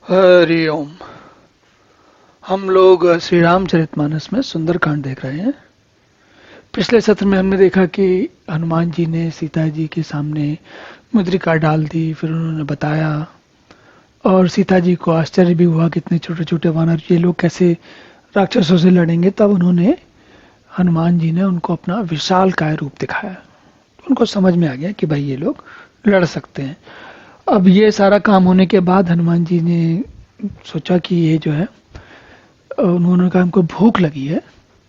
हरि ओम। हम लोग श्री रामचरितमानस में सुंदरकांड देख रहे हैं। पिछले सत्र में हमने देखा कि हनुमान जी ने सीता जी के सामने मुद्रिका डाल दी, फिर उन्होंने बताया और सीता जी को आश्चर्य भी हुआ कि इतने छोटे छोटे वानर ये लोग कैसे राक्षसों से लड़ेंगे। तब उन्होंने हनुमान जी ने उनको अपना विशालकाय रूप दिखाया। उनको समझ में आ गया कि भाई ये लोग लड़ सकते हैं। अब ये सारा काम होने के बाद हनुमान जी ने सोचा कि ये जो है, उन्होंने कहा हमको भूख लगी है।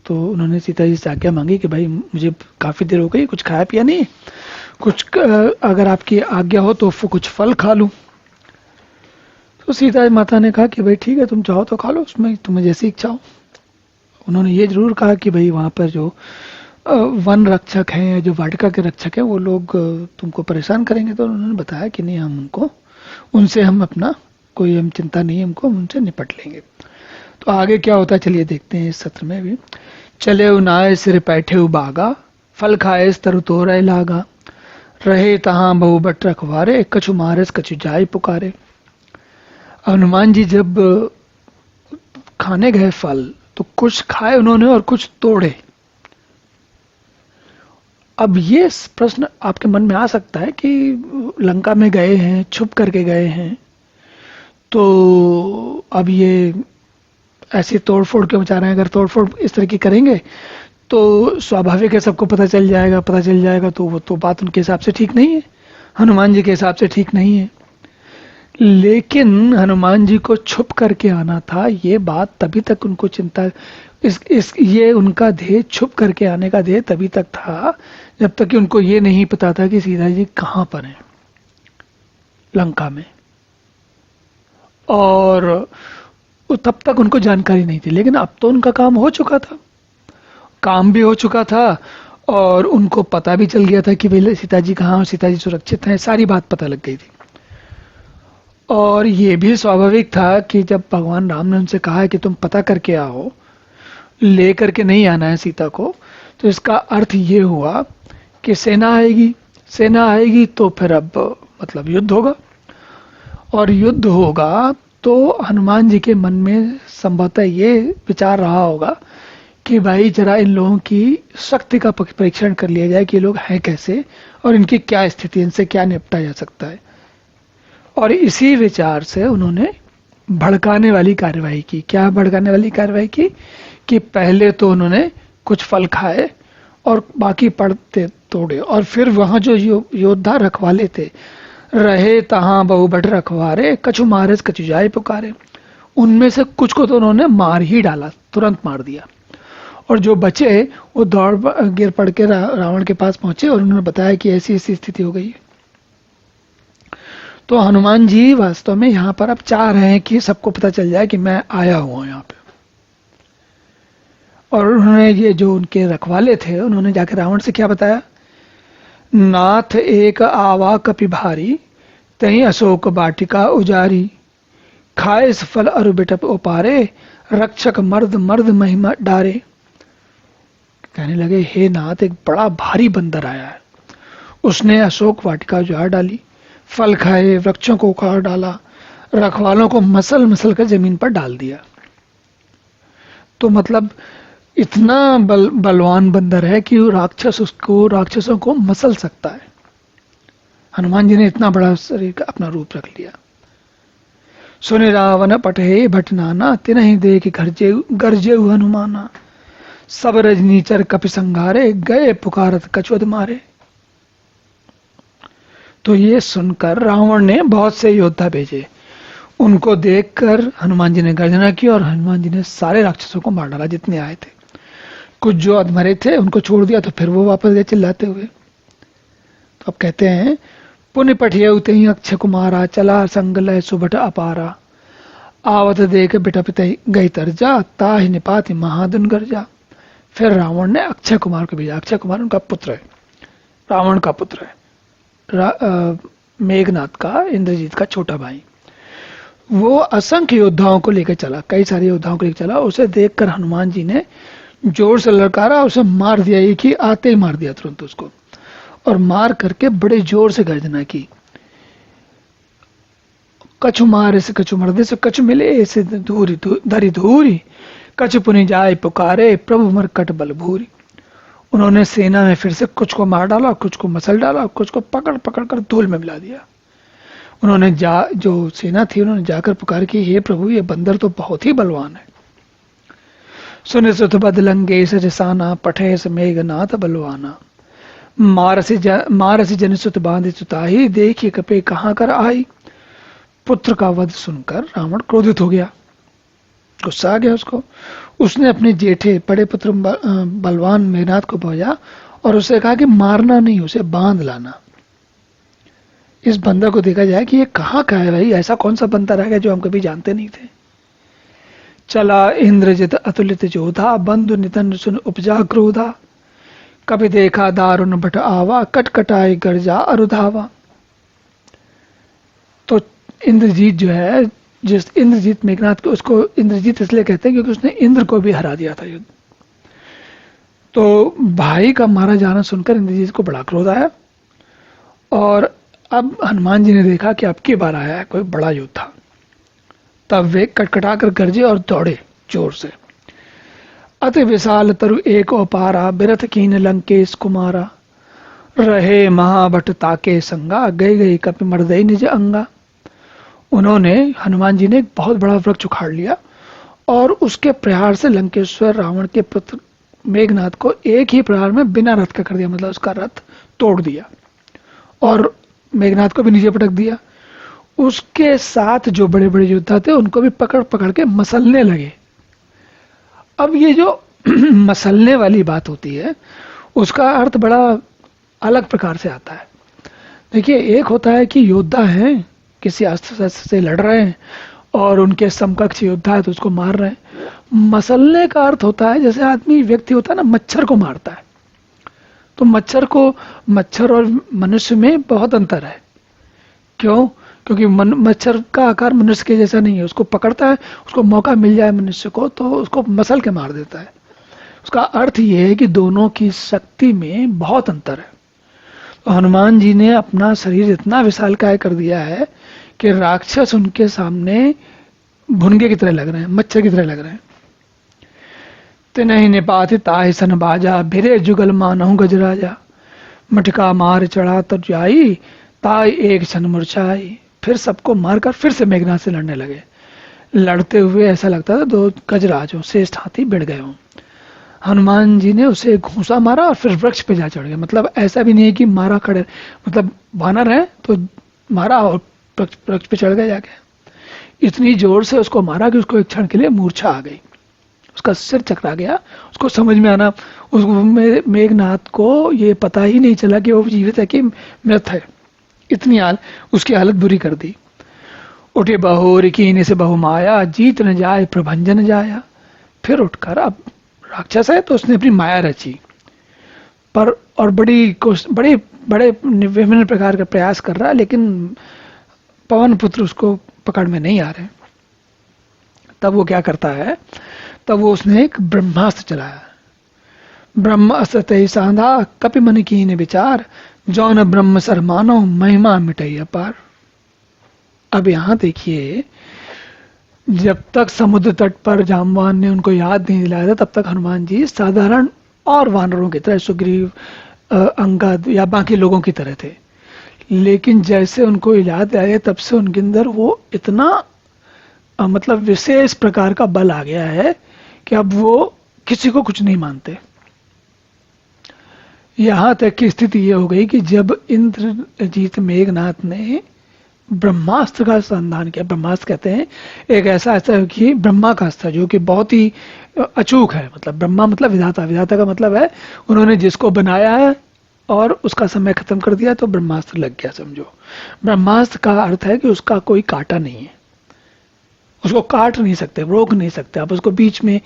तो उन्होंने सीता जी से आज्ञा मांगी कि भाई मुझे काफ़ी देर हो गई, कुछ खाया पिया नहीं, कुछ अगर आपकी आज्ञा हो तो कुछ फल खा लूं। तो सीता माता ने कहा कि भाई ठीक है, तुम चाहो तो खा लो, उसमें तुम्हें जैसी इच्छा हो। उन्होंने ये जरूर कहा कि भाई वहाँ पर जो वन रक्षक हैं, जो वाटिका के रक्षक हैं, वो लोग तुमको परेशान करेंगे। तो उन्होंने बताया कि नहीं, हम उनको उनसे हम अपना कोई हम चिंता नहीं है, हमको उनसे निपट लेंगे। तो आगे क्या होता है चलिए देखते हैं इस सत्र में भी। चले उनाए सिर बैठे बागा, फल खाए तरु तोरय लागा, रहे तहां बहु बट रखवारे, कछु मारस कछु जाय पुकारे। हनुमान जी जब खाने गए फल, तो कुछ खाए उन्होंने और कुछ तोड़े। अब ये प्रश्न आपके मन में आ सकता है कि लंका में गए हैं, छुप करके गए हैं, तो अब ये ऐसी तोड़फोड़ क्यों मचा रहे हैं? अगर तोड़फोड़ इस तरह की करेंगे तो स्वाभाविक है सबको पता चल जाएगा, पता चल जाएगा तो वो तो बात उनके हिसाब से ठीक नहीं है, हनुमान जी के हिसाब से ठीक नहीं है। लेकिन हनुमान जी को छुप करके आना था, ये बात तभी तक उनको चिंता, इस ये उनका ध्येय, छुप करके आने का ध्येय तभी तक था जब तक कि उनको ये नहीं पता था कि सीता जी कहाँ पर हैं, लंका में। और तब तक उनको जानकारी नहीं थी। लेकिन अब तो उनका काम हो चुका था, काम भी हो चुका था और उनको पता भी चल गया था कि भाई सीता जी कहाँ और सीता जी सुरक्षित हैं, सारी बात पता लग गई थी। और ये भी स्वाभाविक था कि जब भगवान राम ने उनसे कहा है कि तुम पता करके आओ, ले करके नहीं आना है सीता को, तो इसका अर्थ ये हुआ कि सेना आएगी, सेना आएगी तो फिर अब मतलब युद्ध होगा। और युद्ध होगा तो हनुमान जी के मन में संभवतः ये विचार रहा होगा कि भाई जरा इन लोगों की शक्ति का परीक्षण कर लिया जाए कि ये लोग हैं कैसे और इनकी क्या स्थिति, इनसे क्या निपटा जा सकता है। और इसी विचार से उन्होंने भड़काने वाली कार्रवाई की। क्या भड़काने वाली कार्रवाई की? कि पहले तो उन्होंने कुछ फल खाए और बाकी पड़ते तोड़े, और फिर वहां जो योद्धा रखवाले थे, रहे तहां बहु बट रखवारे, कछु मारस कछु जाय पुकारे, उनमें से कुछ को तो उन्होंने मार ही डाला, तुरंत मार दिया। और जो बचे वो दौड़ गिर पड़ के रावण के पास पहुंचे और उन्होंने बताया कि ऐसी ऐसी स्थिति हो गई है। तो हनुमान जी वास्तव में यहाँ पर अब चाह रहे हैं कि सबको पता चल जाए कि मैं आया हुआ यहाँ पे। और उन्होंने ये जो उनके रखवाले थे, उन्होंने जाकर रावण से क्या बताया? नाथ एक आवा कपि भारी, तही अशोक बाटिका उजारी, खाए फल अरु बिटप उपारे, रक्षक मर्द मर्द महिमा डारे। कहने लगे, हे नाथ, एक बड़ा भारी बंदर आया है, उसने अशोक वाटिका उजाड़ डाली, फल खाए, वृक्षों को उखाड़ डाला, रखवालों को मसल मसल कर जमीन पर डाल दिया। तो मतलब इतना बलवान बंदर है कि राक्षसों को मसल सकता है। हनुमान जी ने इतना बड़ा शरीर का अपना रूप रख लिया। सुने रावण पटहे भट नाना, तिनहि देख गरजे हनुमाना, सब रजनीचर कपि संघारे, गए पुकारत कछुअद मारे। तो ये सुनकर रावण ने बहुत से योद्धा भेजे। उनको देखकर हनुमान जी ने गर्जना की और हनुमान जी ने सारे राक्षसों को मार डाला जितने आए थे। कुछ जो अधमरे थे उनको छोड़ दिया, तो फिर वो वापस गए चिल्लाते हुए। तो अब कहते हैं, पुण्य पठिय उतहि अक्षय कुमारा, चला संग लय सुबट अपारा, आवत देख बिटप गई तरजा, ताहि निपाति महादुन गर्जा। फिर रावण ने अक्षय कुमार को भेजा। अक्षय कुमार उनका पुत्र है, रावण का पुत्र है, मेघनाथ का, इंद्रजीत का छोटा भाई। वो असंख्य योद्धाओं को लेकर चला, कई सारे योद्धाओं को लेकर चला। उसे देखकर हनुमान जी ने जोर से ललकारा, उसे मार दिया, एक ही आते ही मार दिया तुरंत उसको, और मार करके बड़े जोर से गर्जना की। कछु मारे से कछु मर्दे से कछु मिले से धूरी धरी धूरी, कछु पुनि जाए पुकारे प्रभु मरकट बल भूरी। उन्होंने सेना में फिर से कुछ को मार डाला, कुछ को मसल डाला, कुछ को पकड़ पकड़ कर धूल में मिला दिया। उन्होंने जो सेना थी उन्होंने जाकर पुकार की, हे प्रभु ये बंदर तो बहुत ही बलवान है। सुने सुत बदलंगे सजसाना, पठे स मेघनाथ बलवाना। मारसी जन सुत बांधे सुताही, देखिए कपे कहाँ कर आई। पुत्र का वध सुनकर रावण क्रोधित हो गया, गुस्सा आ गया उसको। उसने अपने जेठे बड़े पुत्र बलवान मेघनाथ को भेजा और उससे कहा कि मारना नहीं, उसे बांध लाना। इस बंदर को देखा जाए कि ये कहाँ का है भाई, ऐसा कौन सा बंदर है जो हम कभी जानते नहीं थे। चला इंद्रजित अतुलित जोधा, बंधु निधन सुन उपजा क्रोधा। कभी देखा दारुण भट आवा, कटकटाई गर्जा अरुधावा। तो इंद्रजीत जो है, जिस इंद्रजीत मेघनाथ को, उसको इंद्रजीत इसलिए कहते हैं क्योंकि उसने इंद्र को भी हरा दिया था युद्ध। तो भाई का मारा जाना सुनकर इंद्रजीत को बड़ा क्रोध आया और अब हनुमान जी ने देखा कि अब की बार आया है कोई बड़ा योद्धा। तब वे कटकटा कर गरजे और दौड़े जोर से। अति विशाल तरु एक अपारा, बिरथ कीन लंकेश कुमारा। रहे महाभट ताके संगा, गई गई कपि मर्दई निज अंगा। उन्होंने, हनुमान जी ने एक बहुत बड़ा वृक्ष उखाड़ लिया और उसके प्रहार से लंकेश्वर रावण के पुत्र मेघनाथ को एक ही प्रहार में बिना रथ का कर दिया, मतलब उसका रथ तोड़ दिया और मेघनाथ को भी नीचे पटक दिया। उसके साथ जो बड़े बड़े योद्धा थे उनको भी पकड़ पकड़ के मसलने लगे। अब ये जो मसलने वाली बात होती है उसका अर्थ बड़ा अलग प्रकार से आता है। देखिए, एक होता है कि योद्धा हैं, किसी अस्त्र शस्त्र से लड़ रहे हैं और उनके समकक्ष योद्धा है तो उसको मार रहे हैं। मसलने का अर्थ होता है जैसे आदमी, व्यक्ति होता है ना, मच्छर को मारता है। तो मच्छर और मनुष्य में बहुत अंतर है। क्यों? क्योंकि मच्छर का आकार मनुष्य के जैसा नहीं है। उसको पकड़ता है, उसको मौका मिल जाए मनुष्य को तो उसको मसल के मार देता है। उसका अर्थ ये है कि दोनों की शक्ति में बहुत अंतर है। तो हनुमान जी ने अपना शरीर इतना विशालकाय कर दिया है कि राक्षस उनके सामने भुनगे की तरह लग रहे हैं, मच्छर की तरह लग रहे हैं। तिनहि निपाति ताहि सन बाजा, भिरे जुगल मानहु गजराजा। मटका मार चढ़ा तर जाई, ताई एक क्षण मूर्छाई। फिर सबको मारकर फिर से मेघनाथ से लड़ने लगे। लड़ते हुए ऐसा लगता था दो गजराज हो, श्रेष्ठ हाथी भिड़ गए हों। हनुमान जी ने उसे घूंसा मारा और फिर वृक्ष पे जा चढ़ गए। मतलब ऐसा भी नहीं है कि मारा खड़े, मतलब वानर है तो मारा और वृक्ष पे चढ़ गए जाके। इतनी जोर से उसको मारा कि उसको एक क्षण के लिए मूर्छा आ गई, उसका सिर चकरा गया। उसको समझ में आना, उस मेघनाथ को ये पता ही नहीं चला कि वो जीवित है कि मृत है। इतनी उसकी हालत बुरी कर दी। उठे बहोर कीने से बहु माया, जीत न जाए प्रभंजन जाया। फिर उठकर, अब राक्षस है तो उसने अपनी माया रची पर, और बड़े बड़े विभिन्न प्रकार का प्रयास कर रहा है, लेकिन पवन पुत्र उसको पकड़ में नहीं आ रहे। तब वो क्या करता है, तब वो उसने एक ब्रह्मास्त्र चलाया। ब्रह्मास्त्र तय सांधा, कपि मन कीन विचार। जौन ब्रह्म सर मानो, महिमा मिटई अपार। अब यहां देखिए, जब तक समुद्र तट पर जामवान ने उनको याद नहीं दिलाया था तब तक हनुमान जी साधारण और वानरों की तरह, सुग्रीव, अंगद या बाकी लोगों की तरह थे। लेकिन जैसे उनको याद आया तब से उनके अंदर वो इतना मतलब विशेष प्रकार का बल आ गया है कि अब वो किसी को कुछ नहीं मानते। यहां तक की स्थिति ये हो गई कि जब इंद्रजीत मेघनाथ ने ब्रह्मास्त्र का संधान किया, ब्रह्मास्त्र कहते हैं एक ऐसा अस्त्र कि ब्रह्मा का अस्त्र जो कि बहुत ही अचूक है। मतलब ब्रह्मा मतलब विधाता, विधाता का मतलब है उन्होंने जिसको बनाया है और उसका समय खत्म कर दिया तो ब्रह्मास्त्र लग गया, समझो। ब्रह्मास्त्र का अर्थ है कि उसका कोई कांटा नहीं है, उसको काट नहीं सकते, रोक नहीं सकते आप उसको बीच में।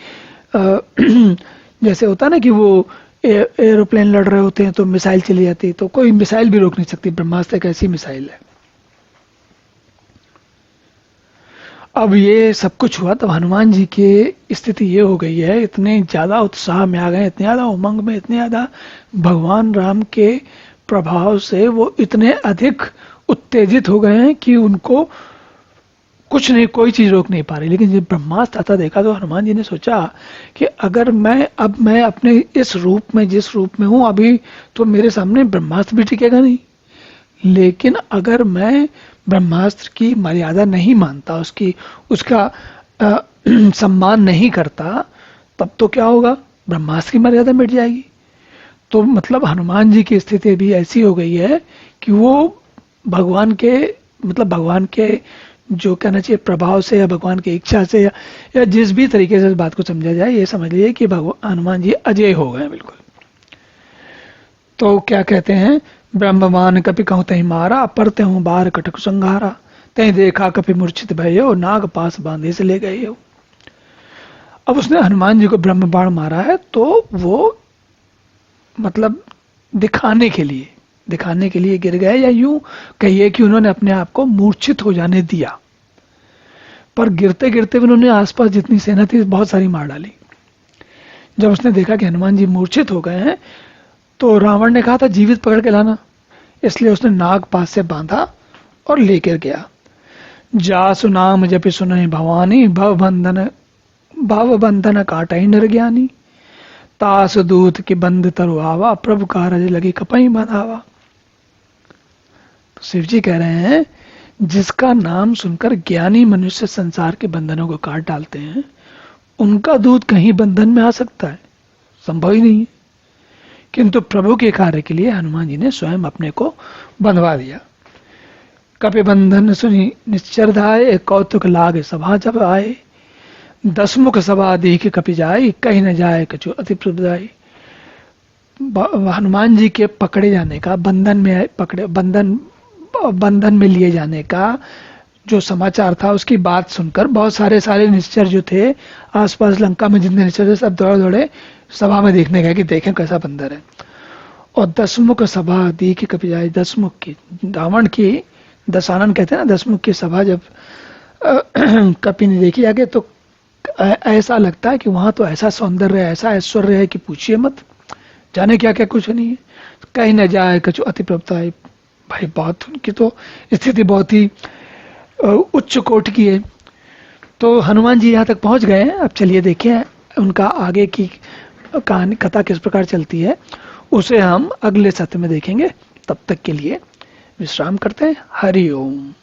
जैसे होता है ना कि वो एरोप्लेन लड़ रहे होते हैं तो मिसाइल चली जाती है, तो कोई मिसाइल भी रोक नहीं सकती। ब्रह्मास्त्र एक ऐसी मिसाइल है। अब ये सब कुछ हुआ तब हनुमान जी की स्थिति ये हो गई है, इतने ज्यादा उत्साह में आ गए, इतने ज्यादा उमंग में, इतने ज्यादा भगवान राम के प्रभाव से वो इतने अधिक उत्तेजित हो गए हैं कि उनको कुछ नहीं, कोई चीज रोक नहीं पा रही। लेकिन जब ब्रह्मास्त्र आता देखा तो हनुमान जी ने सोचा कि अगर मैं अपने इस रूप में, जिस रूप में हूं अभी, तो मेरे सामने ब्रह्मास्त्र भी टिकेगा नहीं। लेकिन अगर मैं ब्रह्मास्त्र की मर्यादा नहीं मानता, उसका सम्मान नहीं करता, तब तो क्या होगा, ब्रह्मास्त्र की मर्यादा मिट जाएगी। तो मतलब हनुमान जी की स्थिति भी ऐसी हो गई है कि वो भगवान के, मतलब भगवान के जो कहना चाहिए प्रभाव से, या भगवान की इच्छा से, या जिस भी तरीके से इस बात को समझा जाए, ये समझ लीजिए कि भगवान हनुमान जी अजय हो गए बिल्कुल। तो क्या कहते हैं, ब्रह्मवान कपि कहूँ तही मारा, परते हूँ बार कटक संघारा, तही देखा कपि मूर्छित भयो, नाग पास बांधे से ले गए हो। अब उसने हनुमान जी को ब्रह्म बाण मारा है, तो वो मतलब दिखाने के लिए गिर गए, या यूं कहिए कि उन्होंने अपने आप को मूर्छित हो जाने दिया। पर गिरते गिरते उन्होंने आसपास जितनी सेना थी बहुत सारी मार डाली। जब उसने देखा कि हनुमान जी मूर्छित हो गए हैं, तो रावण ने कहा था जीवित पकड़ के लाना, इसलिए उसने नाग पास से बांधा और लेकर गया। जासु नाम जपि सुनहि भवानी, भव बंधन काटहि नर ज्ञानी, तास दूत के बंद तरु आवा, प्रभु कारज लगी कपहि बंधावा। तो शिव जी कह रहे हैं, जिसका नाम सुनकर ज्ञानी मनुष्य संसार के बंधनों को काट डालते हैं, उनका दूत कहीं बंधन में आ सकता है? संभव ही नहीं है। किंतु प्रभु के कार्य के लिए हनुमान जी ने स्वयं अपने को बंधवा दिया। कपि बंधन सुनी निश्चर धाये, कौतुक लागे सभा जब आए, दसमुख सभा देख कपि जाए, कहीं न जाए कछु अति प्रदाई। हनुमान जी के पकड़े जाने का, बंधन में लिए जाने का जो समाचार था, उसकी बात सुनकर बहुत सारे निश्चर जो थे आसपास लंका में, जितने निश्चर थे, सब दौड़े दौड़े सभा में देखने गए कि देखें कैसा बंदर है। और दसमुख सभा देख कपि जाए, दसमुख की, रावण की दशानन कहते हैं ना, दसमुख की सभा जब कपि ने देखी आगे, तो ऐसा लगता है कि वहां तो ऐसा सौंदर्य है, ऐसा ऐश्वर्य है कि पूछिए मत, जाने क्या क्या कुछ नहीं है। कहीं न जाए कछु अति प्रभुता है। भाई बहुत, उनकी तो स्थिति बहुत ही उच्च कोटि की है। तो हनुमान जी यहाँ तक पहुंच गए हैं। अब चलिए देखें उनका आगे की कहानी, कथा किस प्रकार चलती है, उसे हम अगले सत्र में देखेंगे। तब तक के लिए विश्राम करते हैं। हरि ओम।